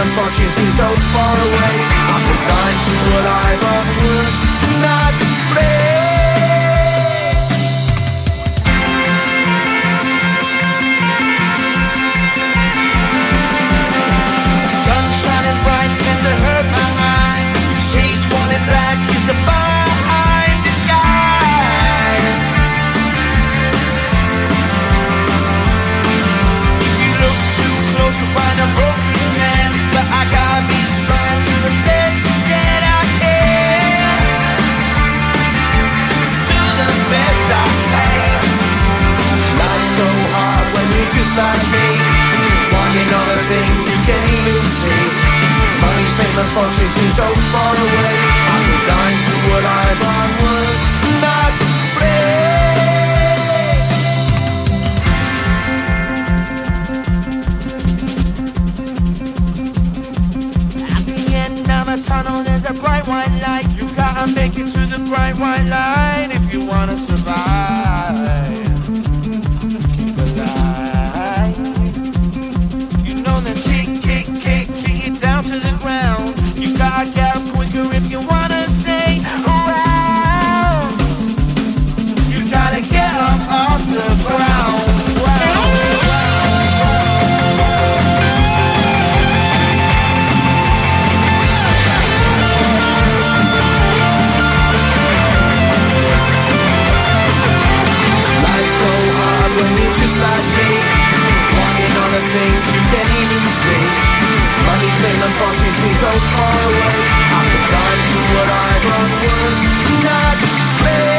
and fortune seem so far away. I'm resigned to what I've unworked, not play. Sun shining bright tends to hurt my mind. Shades worn in black is a fine disguise. If you look too close, you'll find a broken man. But I gotta be strong to the best that I can. To the best I can. Life's so hard when you're just like me, wanting all the things you can't even see. Money, fame and fortune seem so far away. I'm resigned to what I've unworked, not play. At the end of a tunnel there's a bright white light. You gotta make it to the bright white light if you wanna survive. Keep alive. You know that kick it down to the ground. You gotta get up quicker if you wanna stay around. You gotta get up off the ground. Life's so hard when you're just like me, wanting all the things you can't even see. Money, fame and fortune seem so far away. I'm resigned to what I've unworked, not play.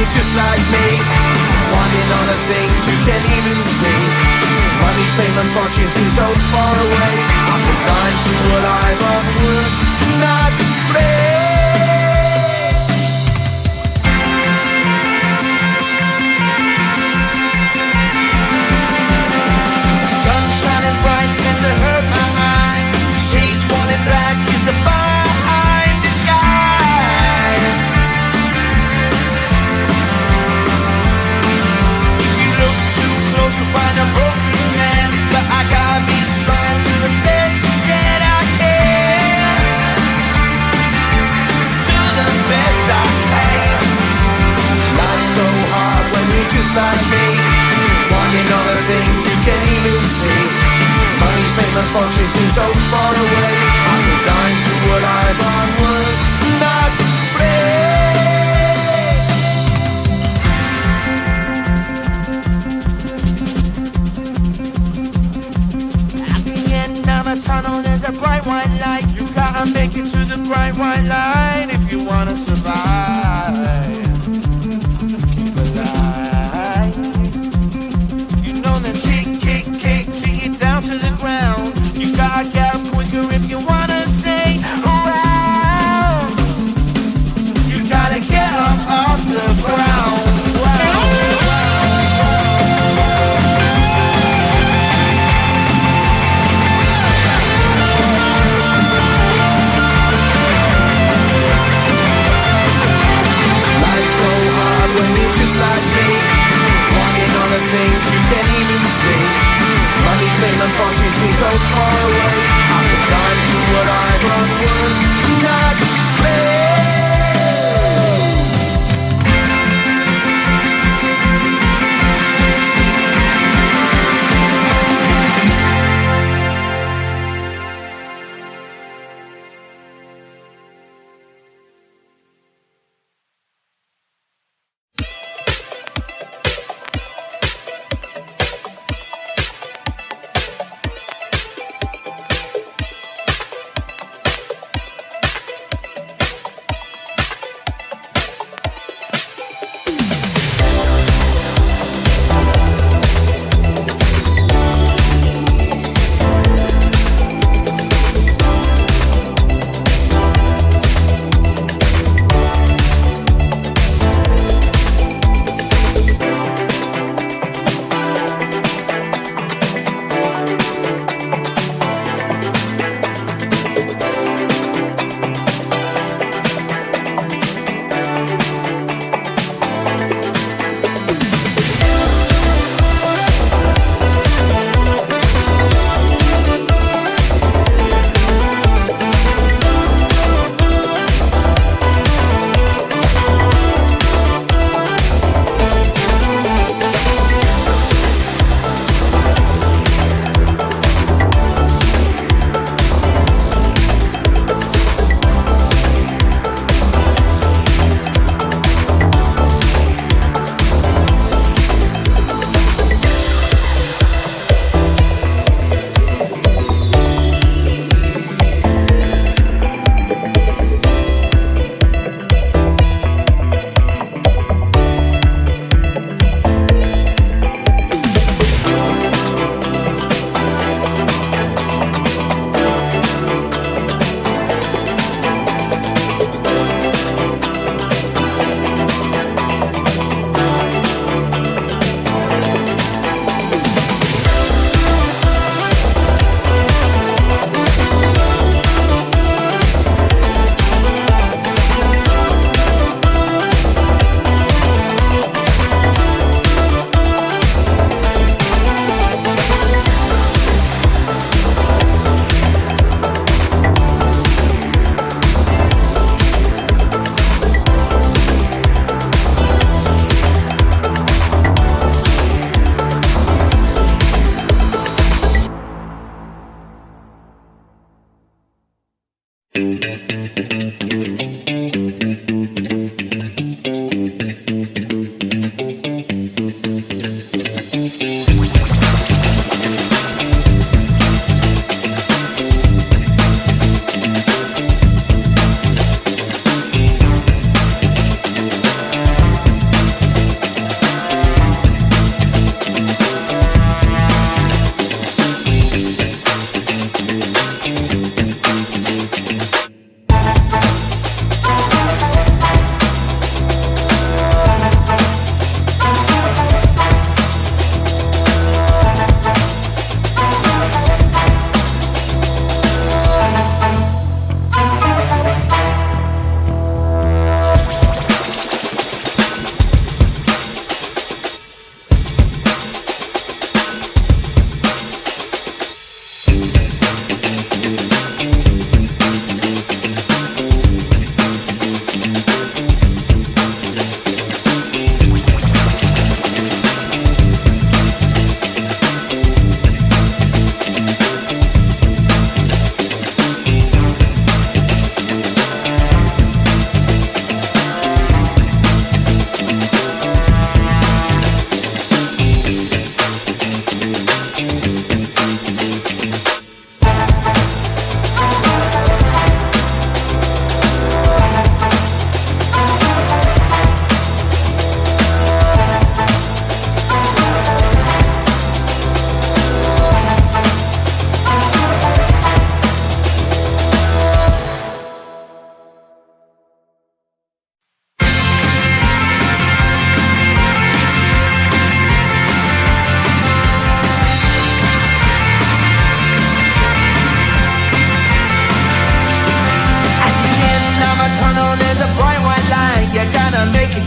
you're just like me, wanting all the things you can't even see. Money, fame and fortune seem so far away. I'm resigned to what I've unworked, not play. Sun shining bright tends to hurt my eyes. Shades worn in black is a fine disguise. If you look too close, you'll find a broken man. But I gotta be strong to the best that I can. To the best I can. Life's so hard when you're just like me, wanting all the things you can't even see. Money, fame and fortune seem so far away. I'm resigned to what I've unworked, not afraid. At the end of a tunnel there's a bright white light. You gotta make it to the bright white light if you wanna survive. Keep alive. You know that kick it down to the ground. You gotta get up quicker if you wanna stay around. You gotta get up off the ground. Life's so hard when you're just like me, wanting all the things you can't even see. Money, fame and fortune seem so far away. I'm resigned to what I've unworked, not play.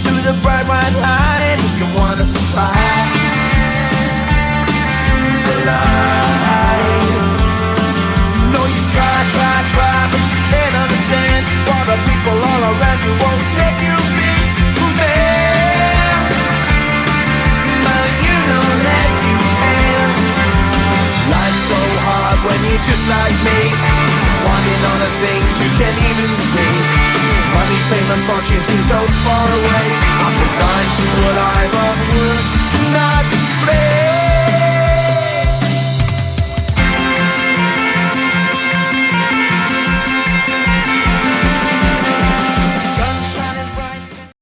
to the bright white light if you wanna survive. Keep alive. No, you try, but you can't understand why the people all around you won't let you be who they are. But you know that you can. Life's so hard when you're just like me, wanting all the things you can't even see. Money, fame, and fortune seem so far away.